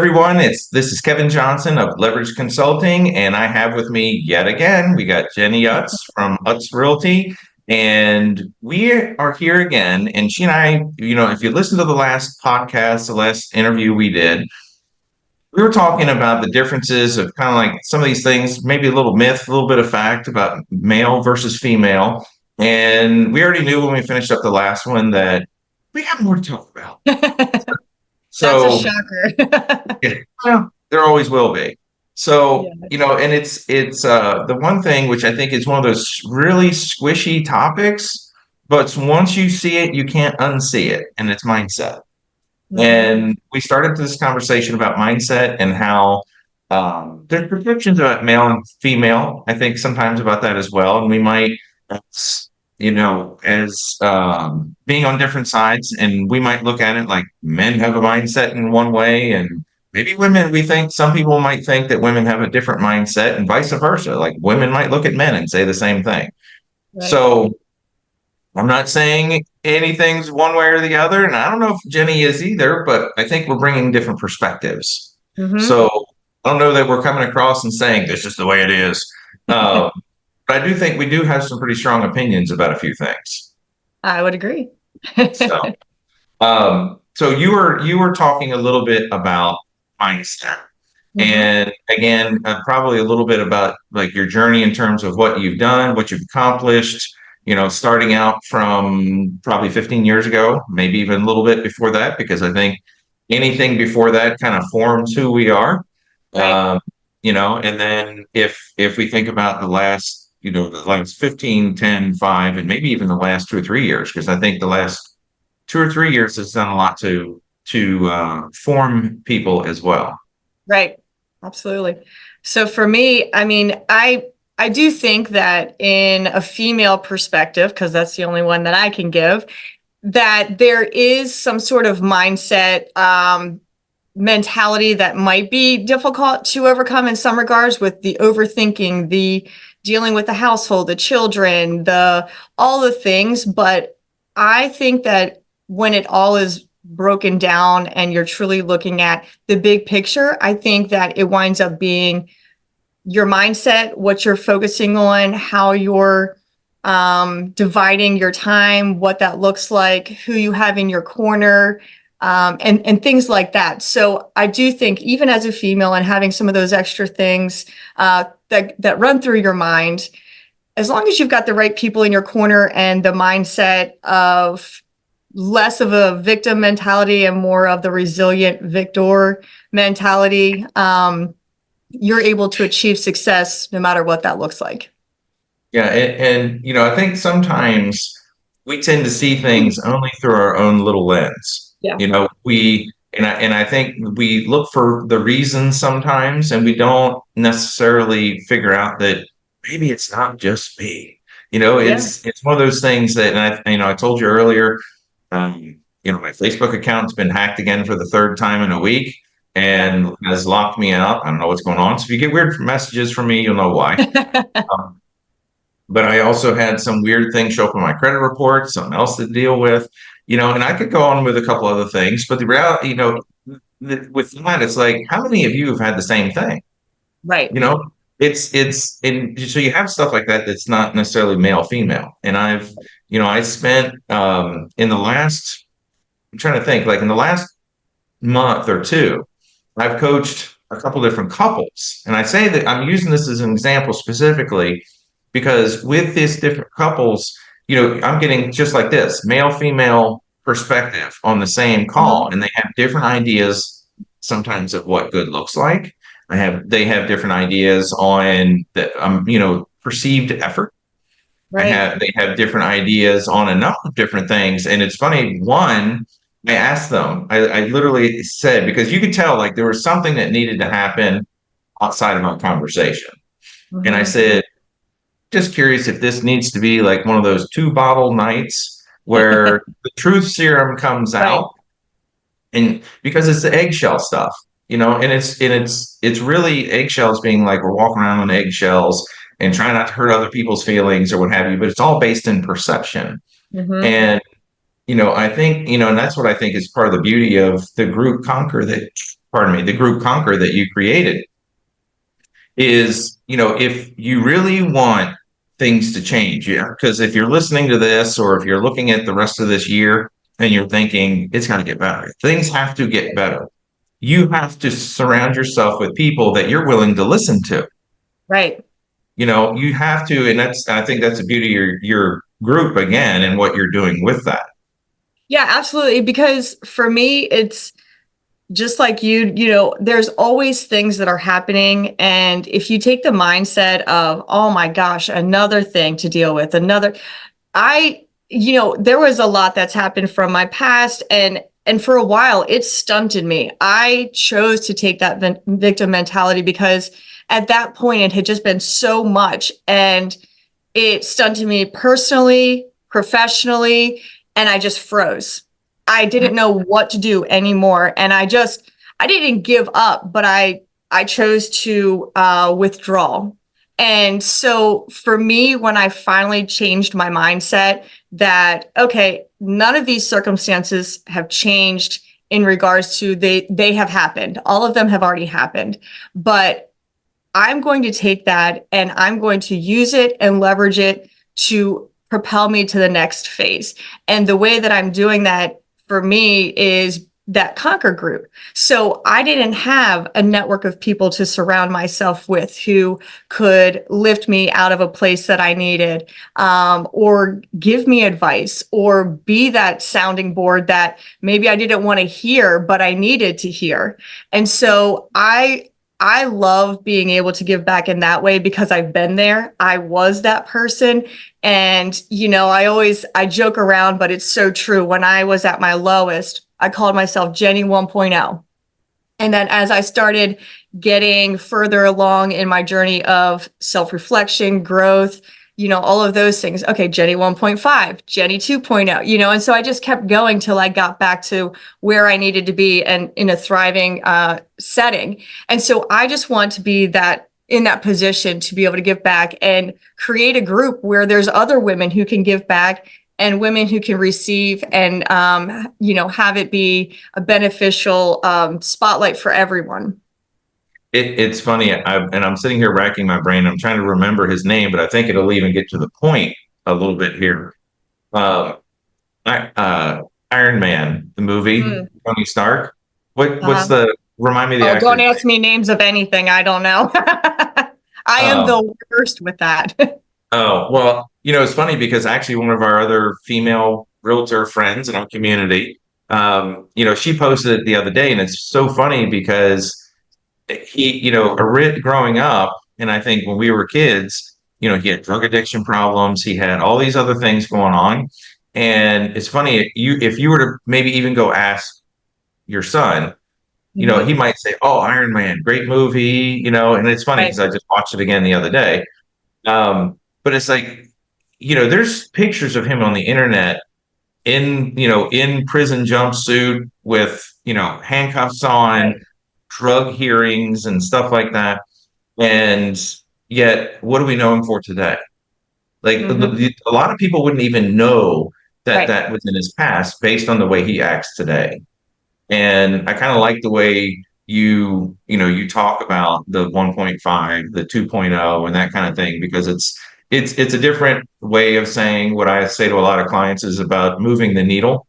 everyone. This is Kevin Johnson of Leverage Consulting, and I have with me yet again, we got Jenny Utz from Utz Realty, and we are here again. And she and I, if you listen to the last podcast, the last interview we did, we were talking about the differences of kind of like some of these things, maybe a little myth, a little bit of fact about male versus female. And we already knew when we finished up the last one that we have more to talk about. That's a So, shocker. yeah, well, there always will be. So, Yeah. and it's the one thing which I think is one of those really squishy topics, but once you see it, you can't unsee it, and it's mindset. Mhm. And we started this conversation about mindset and how there's perceptions about male and female. I think sometimes about that as well, and we might, as being on different sides, and we might look at it like men have a mindset in one way, and maybe women. We think some people might think that women have a different mindset, and vice versa. Like women might look at men and say the same thing. Right. So I'm not saying anything's one way or the other, and I don't know if Jenny is either, but I think we're bringing different perspectives. Hmm. So I don't know that we're coming across and saying this is the way it is. Uh, but I do think we do have some pretty strong opinions about a few things. I would agree. So, so you were talking a little bit about mindset, Hmm. and again, probably a little bit about like your journey in terms of what you've done, what you've accomplished. Starting out from probably 15 years ago, maybe even a little bit before that, because I think anything before that kind of forms who we are. Right. Um, and then if we think about the last 15, 10, 5, and maybe even the last 2 or 3 years, because I think the last 2 or 3 years has done a lot to form people as well. Right. Absolutely. So for me, I mean, I do think that in a female perspective, because that's the only one that I can give, that there is some sort of mindset mentality that might be difficult to overcome in some regards, with the overthinking, the dealing with the household, the children, the all the things. But I think that when it all is broken down and you're truly looking at the big picture, I think that it winds up being your mindset, what you're focusing on, how you're dividing your time, what that looks like, who you have in your corner, and things like that. So I do think, even as a female and having some of those extra things that run through your mind, as long as you've got the right people in your corner and the mindset of less of a victim mentality and more of the resilient victor mentality, you're able to achieve success no matter what that looks like. Yeah, and I think sometimes we tend to see things only through our own little lens. Yeah. And I think we look for the reasons sometimes, and we don't necessarily figure out that maybe it's not just me. Yeah. It's one of those things that, and I told you earlier, my Facebook account's been hacked again for the third time in a week Yeah. and has locked me out. I don't know what's going on. So if you get weird messages from me, you'll know why. Um, but I also had some weird things show up in my credit report, something else to deal with, and I could go on with a couple other things. But the reality, with that, it's like, how many of you have had the same thing? Right. You know, and so you have stuff like that that's not necessarily male, female. And I spent in the last, I'm trying to think, like in the last month or two, I've coached a couple different couples. And I say that I'm using this as an example specifically because with these different couples, I'm getting just like this male, female perspective on the same call, Mhm. and they have different ideas sometimes of what good looks like. They have different ideas on the perceived effort. Right. They have different ideas on a number of different things. And it's funny, one, I asked them, I literally said, because you could tell like there was something that needed to happen outside of our conversation. And I Hmm. said, just curious if this needs to be like one of those two bottle nights where the truth serum comes Right. out, and because it's the eggshell stuff, and it's really eggshells being like we're walking around on eggshells and trying not to hurt other people's feelings or what have you, but it's all based in perception. Hmm. And I think, and that's what I think is part of the beauty of the group Conquer that the group Conquer that you created is, if you really want things to change, yeah, because if you're listening to this or if you're looking at the rest of this year and you're thinking it's going to get better, things have to get better. You have to surround yourself with people that you're willing to listen to. Right. You have to, and I think that's the beauty of your group again and what you're doing with that. Yeah, absolutely. Because for me, it's just like there's always things that are happening. And if you take the mindset of, oh my gosh, another thing to deal with, there was a lot that's happened from my past, and for a while it stunted me. I chose to take that victim mentality because at that point it had just been so much, and it stunted me personally, professionally, and I just froze. I didn't know what to do anymore, and I didn't give up, but I chose to withdraw. And so for me, when I finally changed my mindset that, okay, none of these circumstances have changed in regards to they have happened. All of them have already happened, but I'm going to take that and I'm going to use it and leverage it to propel me to the next phase. And the way that I'm doing that for me is that Conquer group. So I didn't have a network of people to surround myself with who could lift me out of a place that I needed, or give me advice, or be that sounding board that maybe I didn't want to hear, but I needed to hear. And so I love being able to give back in that way because I've been there. I was that person. And, I joke around, but it's so true. When I was at my lowest, I called myself Jenni 1.0. And then as I started getting further along in my journey of self-reflection, growth, all of those things. Okay, Jenni 1.5, Jenni 2.0, and so I just kept going till I got back to where I needed to be and in a thriving setting. And so I just want to be in that position to be able to give back and create a group where there's other women who can give back and women who can receive, and have it be a beneficial spotlight for everyone. It's funny, and I'm sitting here racking my brain. I'm trying to remember his name, but I think it'll even get to the point a little bit here. Uh, Iron Man, the movie, Mm. Tony Stark. What's Uh-huh. the remind me of the Oh, don't actor's ask me names of anything. I don't know. I am name? the worst with that. Oh, well, it's funny because actually one of our other female realtor friends in our community, she posted it the other day, and it's so funny because growing up, and I think when we were kids, he had drug addiction problems, he had all these other things going on. And it's funny, if you were to maybe even go ask your son, he Mhm. might say, "Oh, Iron Man, great movie," and it's funny because Right. I just watched it again the other day. But it's like, there's pictures of him on the internet in prison jumpsuit with, handcuffs on, Right. drug hearings and stuff like that. And yet, what do we know him for today? Like Hmm. a lot of people wouldn't even know that Right. that was in his past based on the way he acts today. And I kind of like the way you talk about the 1.5, the 2.0 and that kind of thing, because it's a different way of saying what I say to a lot of clients is about moving the needle,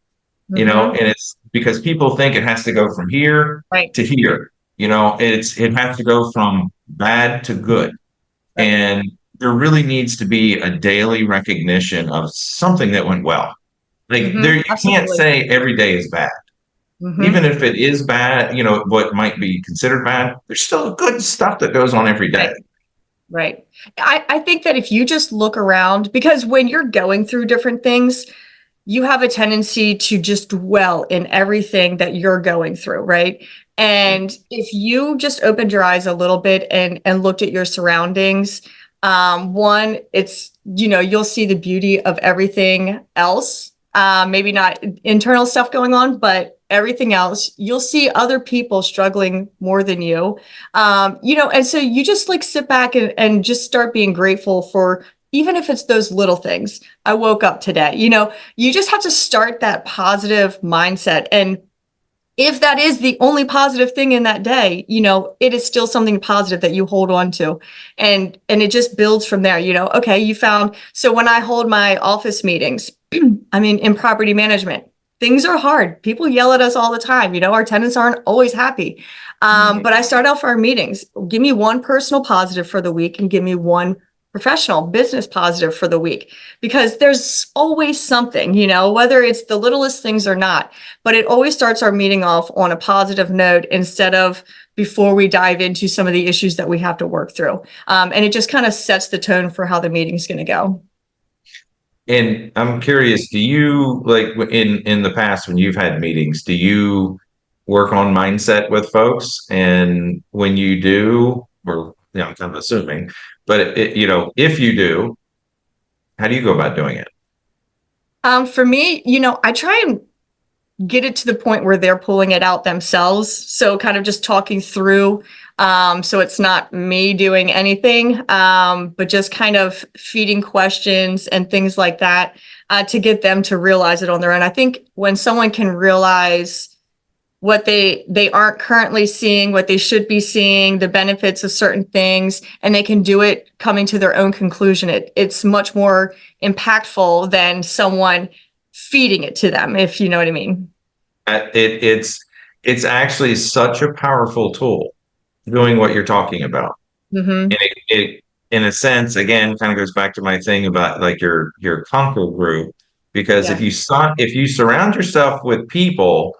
Hmm. and it's because people think it has to go from here Right. to here. It has to go from bad to good. Right. And there really needs to be a daily recognition of something that went well. Like Hmm. there, you can't Absolutely. say every day is bad. Even Hmm. if it is bad, what might be considered bad, there's still good stuff that goes on every day. Right. Right. I think that if you just look around, because when you're going through different things, you have a tendency to just dwell in everything that you're going through, right? And if you just opened your eyes a little bit and looked at your surroundings, one, you'll see the beauty of everything else. Maybe not internal stuff going on, but everything else, you'll see other people struggling more than you. And so you just like sit back and just start being grateful for, even if it's those little things. I woke up today, you just have to start that positive mindset. And if that is the only positive thing in that day, it is still something positive that you hold on to. And it just builds from there, okay, so when I hold my office meetings, I mean, in property management, things are hard. People yell at us all the time. Our tenants aren't always happy. But I start out for our meetings. Give me one personal positive for the week and give me one professional business positive for the week, because there's always something, whether it's the littlest things or not, but it always starts our meeting off on a positive note instead of before we dive into some of the issues that we have to work through. And it just kind of sets the tone for how the meeting's going to go. And I'm curious, do you like in the past when you've had meetings, do you work on mindset with folks? And when you do, or I'm kind of assuming, but if you do, how do you go about doing it? For me, I try and get it to the point where they're pulling it out themselves. So kind of just talking through. So it's not me doing anything, but just kind of feeding questions and things like that to get them to realize it on their own. I think when someone can realize what they aren't currently seeing, what they should be seeing, the benefits of certain things, and they can do it coming to their own conclusion, it's much more impactful than someone feeding it to them, if you know what I mean. It's actually such a powerful tool doing what you're talking about. Mm-hmm. And it in a sense, again, kind of goes back to my thing about like your Conquer group, because Yeah. if you surround yourself with people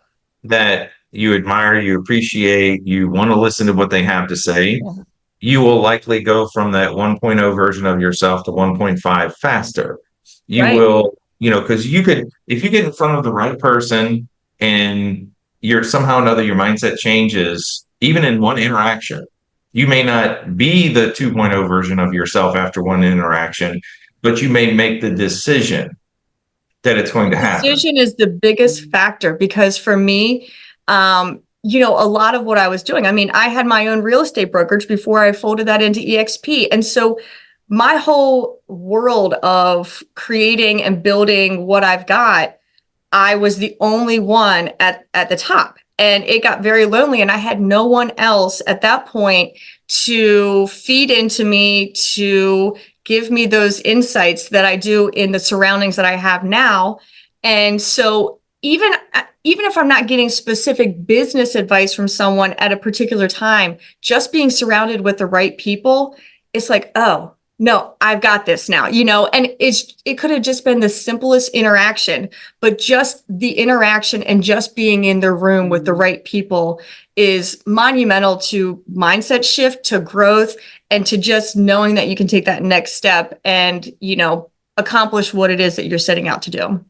that you admire, you appreciate, you want to listen to what they have to say, Yeah. you will likely go from that 1.0 version of yourself to 1.5 faster. You Right. will, because if you get in front of the right person and you're somehow or another, your mindset changes, even in one interaction. You may not be the 2.0 version of yourself after one interaction, but you may make the decision that it's going to happen. Decision is the biggest factor, because for me, a lot of what I was doing, I mean, I had my own real estate brokerage before I folded that into EXP. And so my whole world of creating and building what I've got, I was the only one at the top. And it got very lonely, and I had no one else at that point to feed into me, to give me those insights that I do in the surroundings that I have now. And so even if I'm not getting specific business advice from someone at a particular time, just being surrounded with the right people, it's like, oh, no, I've got this now, and it could have just been the simplest interaction, but just the interaction and just being in the room with the right people is monumental to mindset shift, to growth, and to just knowing that you can take that next step and, accomplish what it is that you're setting out to do.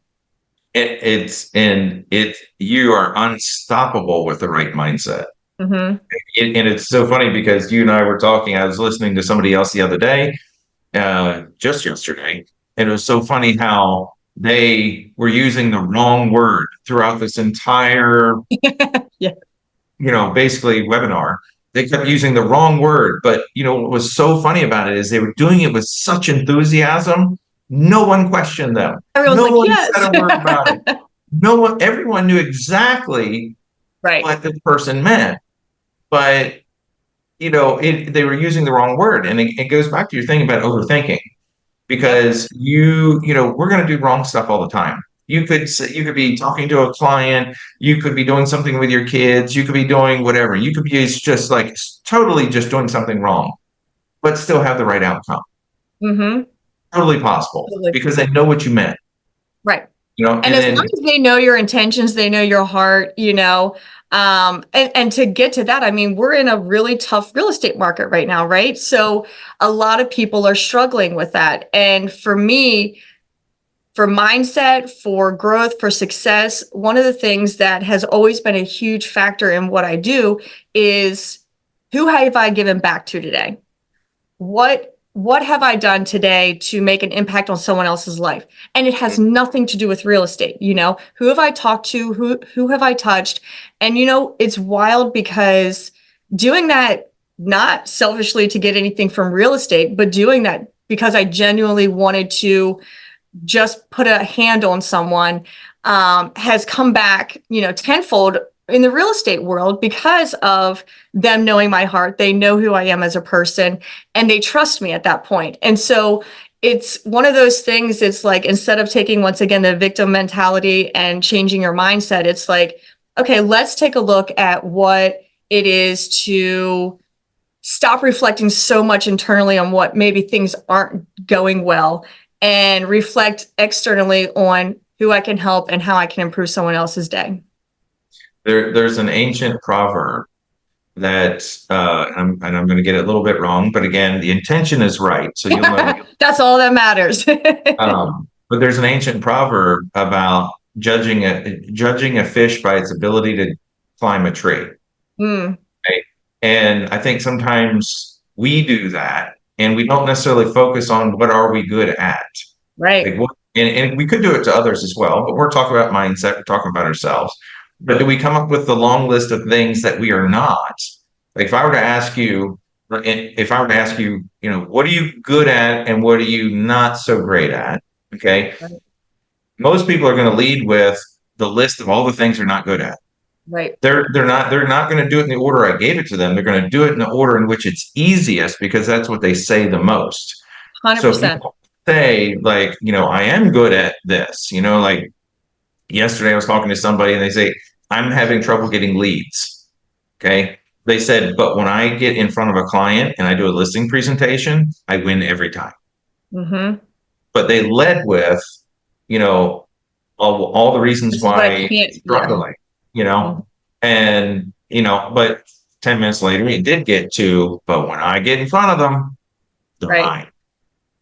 You are unstoppable with the right mindset. Mm-hmm. And it's so funny because you and I were talking. I was listening to somebody else the other day, just yesterday, and it was so funny how they were using the wrong word throughout this entire Yeah. basically webinar. They kept using the wrong word, but what was so funny about it is they were doing it with such enthusiasm. No one questioned them. Everyone's No like, one yes. said a word about it. Everyone knew exactly Right. what the person meant, but they were using the wrong word. And it goes back to your thing about overthinking, because we're going to do wrong stuff all the time. You could be talking to a client, you could be doing something with your kids, you could be doing whatever. You could be just like totally just doing something wrong, but still have the right outcome. Mm-hmm. Totally possible, Totally. because they know what you meant. Right. And And as then long as they know your intentions, they know your heart, and to get to that, I mean, we're in a really tough real estate market right now, right? So a lot of people are struggling with that. And for me, for mindset, for growth, for success, one of the things that has always been a huge factor in what I do is, who have I given back to today? What have I done today to make an impact on someone else's life? And it has nothing to do with real estate. Who have I talked to? Who have I touched? And it's wild, because doing that, not selfishly to get anything from real estate, but doing that because I genuinely wanted to just put a hand on someone, has come back, tenfold in the real estate world because of them knowing my heart. They know who I am as a person and they trust me at that point. And so it's one of those things. It's like, instead of taking, once again, the victim mentality and changing your mindset, it's like, okay, let's take a look at what it is to stop reflecting so much internally on what maybe things aren't going well and reflect externally on who I can help and how I can improve someone else's day. There's an ancient proverb that, and I'm going to get it a little bit wrong, but again, the intention is right. So you'll know. That's all that matters. But there's an ancient proverb about judging a fish by its ability to climb a tree. Mm, Right? And I think sometimes we do that, and we don't necessarily focus on what are we good at. right. Like what, and we could do it to others as well, but we're talking about mindset, we're talking about ourselves. But do we come up with the long list of things that we are not? Like if I were to ask you, what are you good at and what are you not so great at? Okay. Right. Most people are going to lead with the list of all the things they're not good at. Right. They're not going to do it in the order I gave it to them. They're going to do it in the order in which it's easiest because that's what they say the most. So if you 100%. say like, I am good at this, like yesterday I was talking to somebody and they say, I'm having trouble getting leads. Okay. They said, but when I get in front of a client and I do a listing presentation, I win every time. Mm-hmm. But they led with, all the reasons This is what I why can't. it's Yeah. struggling, and, but 10 minutes later, it did get to, but when I get in front of them, they're Right. mine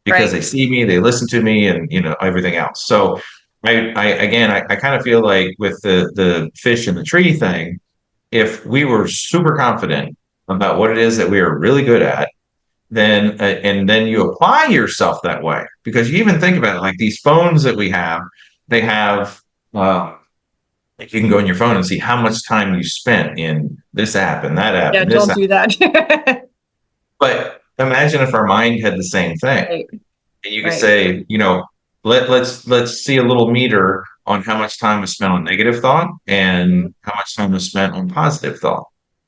because they Right. see me, they listen to me and, everything else. So I kind of feel like with the fish in the tree thing, if we were super confident about what it is that we are really good at, then and then you apply yourself that way because you even think about it like these phones that we have, they have like you can go in your phone and see how much time you spent in this app and that app Yeah. and this Don't app. do that. But imagine if our mind had the same thing. Right. And you could Right. say, let's see a little meter on how much time was spent on negative thought Mhm. and how much time was spent on positive thought.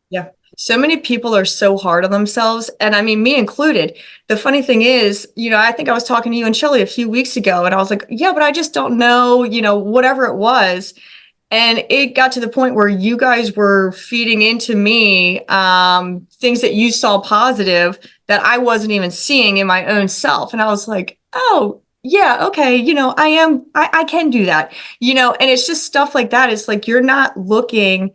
Yeah. So many people are so hard on themselves. And I mean, me included. The funny thing is, I think I was talking to you and Shelly a few weeks ago, and I was like, yeah, but I just don't know, whatever it was. And it got to the point where you guys were feeding into me things that you saw positive that I wasn't even seeing in my own self. And I was like, oh, yeah, okay, I can do that, and it's just stuff like that. It's like you're not looking,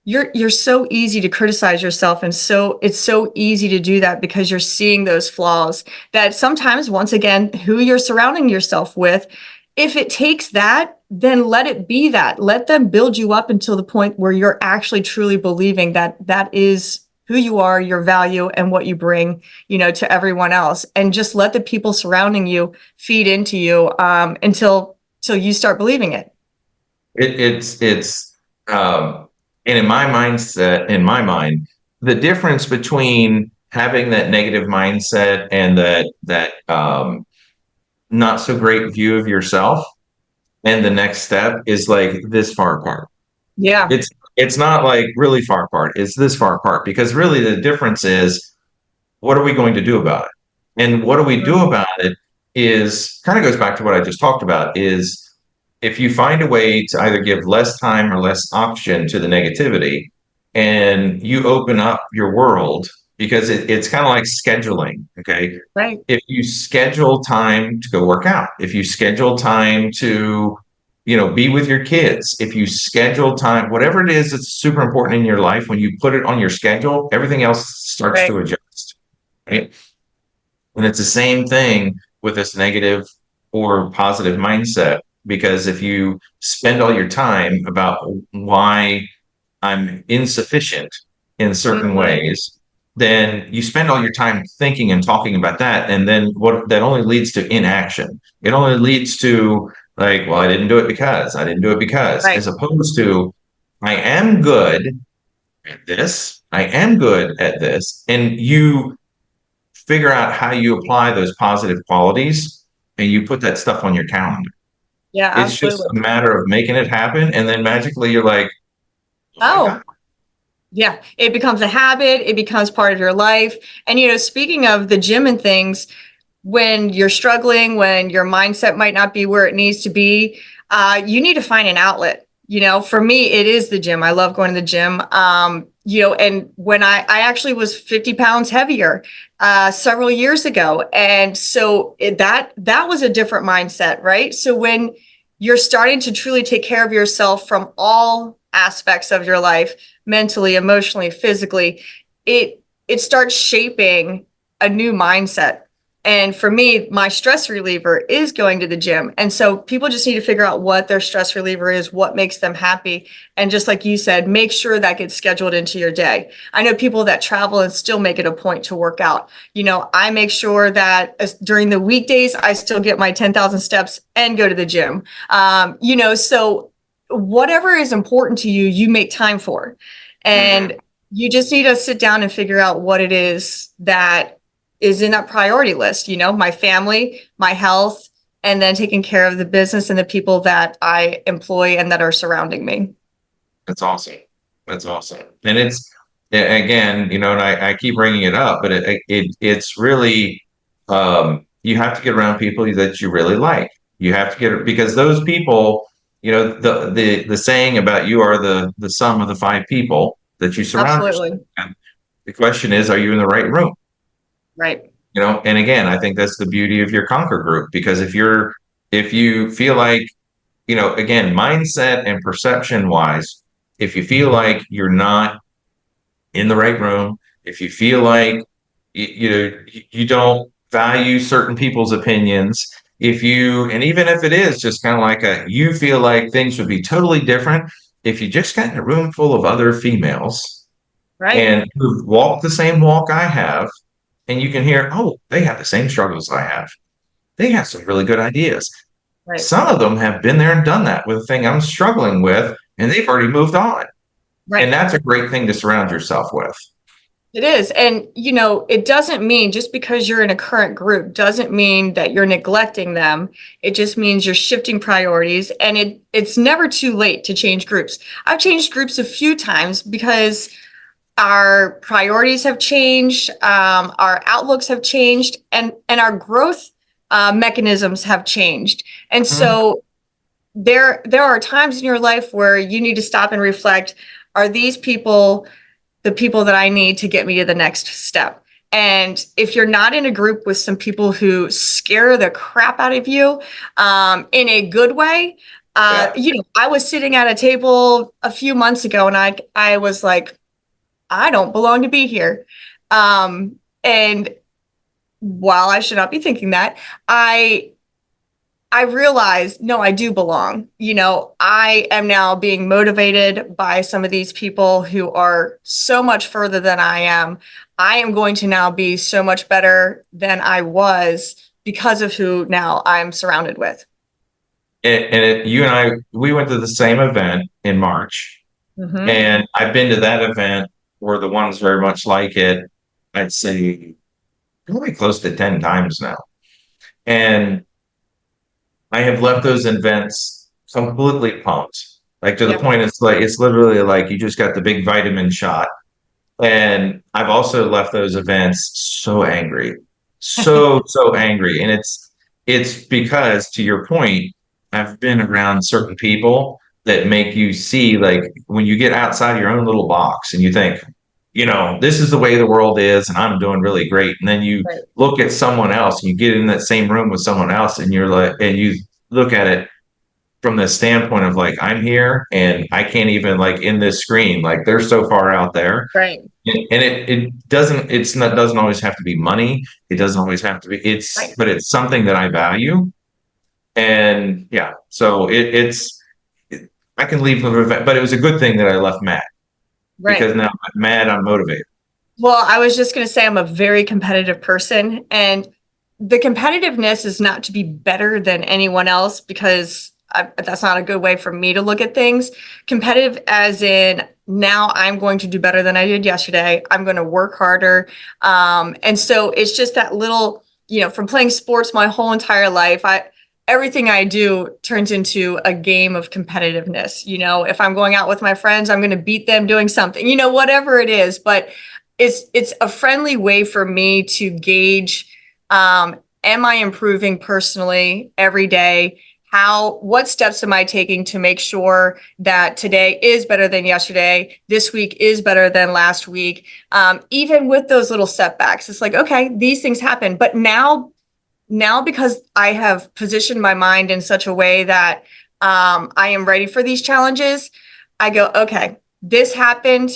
you're so easy to criticize yourself. And so it's so easy to do that because you're seeing those flaws that sometimes, once again, who you're surrounding yourself with, if it takes that, then let it be that. Let them build you up until the point where you're actually truly believing that that is who you are, your value, and what you bring, to everyone else. And just let the people surrounding you feed into you until you start believing it. It's and in my mindset, in my mind, the difference between having that negative mindset and that not so great view of yourself and the next step is like this far apart. Yeah. It's not like really far apart. It's this far apart because really the difference is what are we going to do about it? And what do we do Mhm. about it is kind of goes back to what I just talked about is if you find a way to either give less time or less oxygen to the negativity and you open up your world because it's kind of like scheduling. Okay. Right. If you schedule time to go work out, if you schedule time to, be with your kids, if you schedule time, whatever it is that's super important in your life, when you put it on your schedule, everything else starts Right. to adjust. Right. And it's the same thing with this negative or positive mindset. Because if you spend all your time about why I'm insufficient in certain Mhm. ways, then you spend all your time thinking and talking about that. And then what that only leads to inaction. It only leads to like, well, I didn't do it because I didn't do it because, Right. as opposed to I am good at this. I am good at this. And you figure out how you apply those positive qualities and you put that stuff on your calendar. Yeah, It's just absolutely. a matter of making it happen. And then magically you're like, Oh my God. Oh, yeah, it becomes a habit, it becomes part of your life. And speaking of the gym and things, when you're struggling, when your mindset might not be where it needs to be, you need to find an outlet. For me, it is the gym. I love going to the gym. And when I actually was 50 pounds heavier several years ago. And so that was a different mindset, right? So when you're starting to truly take care of yourself from all aspects of your life, mentally, emotionally, physically, it starts shaping a new mindset. And for me, my stress reliever is going to the gym. And so people just need to figure out what their stress reliever is, what makes them happy. And just like you said, make sure that gets scheduled into your day. I know people that travel and still make it a point to work out. I make sure that during the weekdays, I still get my 10,000 steps and go to the gym. So whatever is important to you, you make time for. Mhm. And you just need to sit down and figure out what it is that is in that priority list, my family, my health, and then taking care of the business and the people that I employ and that are surrounding me. That's awesome. That's awesome. And again, and I keep bringing it up, but it's really, you have to get around people that you really like. You have to because those people, the saying about you are the sum of the five people that you surround yourself Absolutely. with. The question is, are you in the right room? Right. And again, I think that's the beauty of your Conquer group, because if you feel like, again, mindset and perception wise, if you feel like you're not in the right room, if you feel like you don't value certain people's opinions, and even if it is just kind of like you feel like things would be totally different if you just got in a room full of other females Right. and who've walked the same walk I have, and you can hear, oh, they have the same struggles I have. They have some really good ideas. Right. Some of them have been there and done that with a thing I'm struggling with, and they've already moved on. And Right. that's a great thing to surround yourself with. It is. And, it doesn't mean just because you're in a current group doesn't mean that you're neglecting them. It just means you're shifting priorities, and it's never too late to change groups. I've changed groups a few times because our priorities have changed, our outlooks have changed, and our growth mechanisms have changed. And Mhm. so there are times in your life where you need to stop and reflect, are these people the people that I need to get me to the next step? And if you're not in a group with some people who scare the crap out of you, in a good way, Yeah. I was sitting at a table a few months ago, and I was like, I don't belong to be here. And while I should not be thinking that, I realized, no, I do belong. I am now being motivated by some of these people who are so much further than I am. I am going to now be so much better than I was because of who now I'm surrounded with. You and I, we went to the same event in March, Hmm. and I've been to that event, or the ones very much like it, I'd say probably close to 10 times now. And I have left those events completely pumped, like to the Yep. point it's literally like you just got the big vitamin shot. And I've also left those events so angry, so angry. And it's because, to your point, I've been around certain people that make you see, like, when you get outside your own little box and you think, this is the way the world is and I'm doing really great. And then you Right. look at someone else and you get in that same room with someone else and you're like, and you look at it from the standpoint of like, I'm here and I can't even, like, in this screen, like they're so far out there. Right. And it doesn't always have to be money. It doesn't always have to be, Right. but it's something that I value. And yeah, so I can leave with event, but it was a good thing that I left mad, because Right. now I'm mad, I'm motivated. Well, I was just going to say I'm a very competitive person, and the competitiveness is not to be better than anyone else because that's not a good way for me to look at things. Competitive as in now I'm going to do better than I did yesterday. I'm going to work harder. And so it's just that little, from playing sports my whole entire life. everything I do turns into a game of competitiveness. If I'm going out with my friends, I'm going to beat them doing something, whatever it is. But it's a friendly way for me to gauge, am I improving personally every day? What steps am I taking to make sure that today is better than yesterday? This week is better than last week. Even with those little setbacks, it's like, okay, these things happen. But now because I have positioned my mind in such a way that I am ready for these challenges, I go, okay, this happened,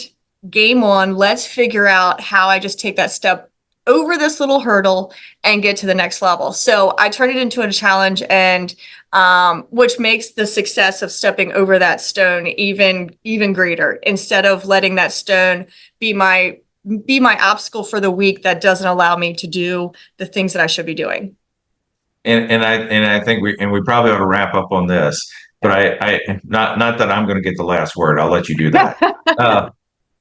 game on. Let's figure out how I just take that step over this little hurdle and get to the next level. So I turn it into a challenge, and which makes the success of stepping over that stone even greater, instead of letting that stone be my obstacle for the week that doesn't allow me to do the things that I should be doing. And I think we probably ought to wrap up on this, but I not that I'm going to get the last word. I'll let you do that.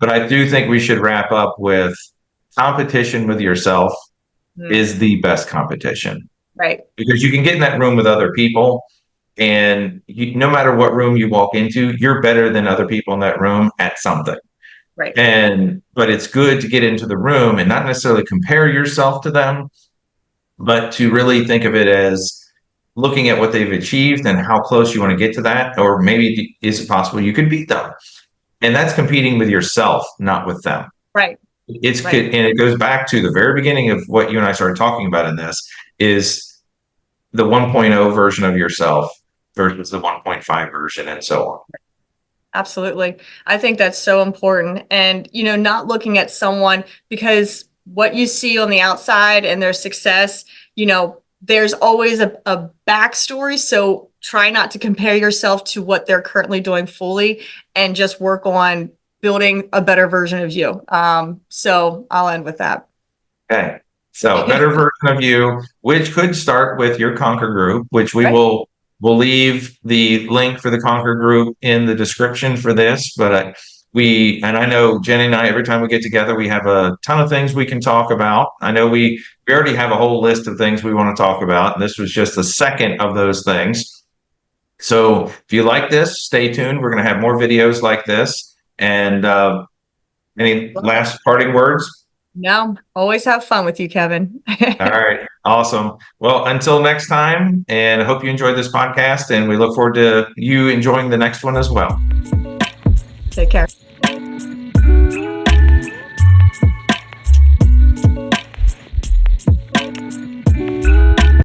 But I do think we should wrap up with competition with yourself is the best competition. Right. Because you can get in that room with other people, and no matter what room you walk into, you're better than other people in that room at something. Right. But it's good to get into the room and not necessarily compare yourself to them, but to really think of it as looking at what they've achieved and how close you want to get to that, or maybe is it possible you could beat them? And that's competing with yourself, not with them. Right. And it goes back to the very beginning of what you and I started talking about in this, is the 1.0 version of yourself versus the 1.5 version, and so on. Absolutely. I think that's so important. And, not looking at someone, because what you see on the outside and their success, there's always a backstory. So try not to compare yourself to what they're currently doing fully, and just work on building a better version of you. So I'll end with that. Okay. So a better version of you, which could start with your Conquer group, which we Right. we'll leave the link for the Conquer group in the description for this. But I know Jenni and I, every time we get together, we have a ton of things we can talk about. I know we already have a whole list of things we want to talk about, and this was just the second of those things. So if you like this, stay tuned. We're going to have more videos like this. And any last parting words? No, always have fun with you, Kevin. All right. Awesome. Well, until next time, and I hope you enjoyed this podcast, and we look forward to you enjoying the next one as well. Take care.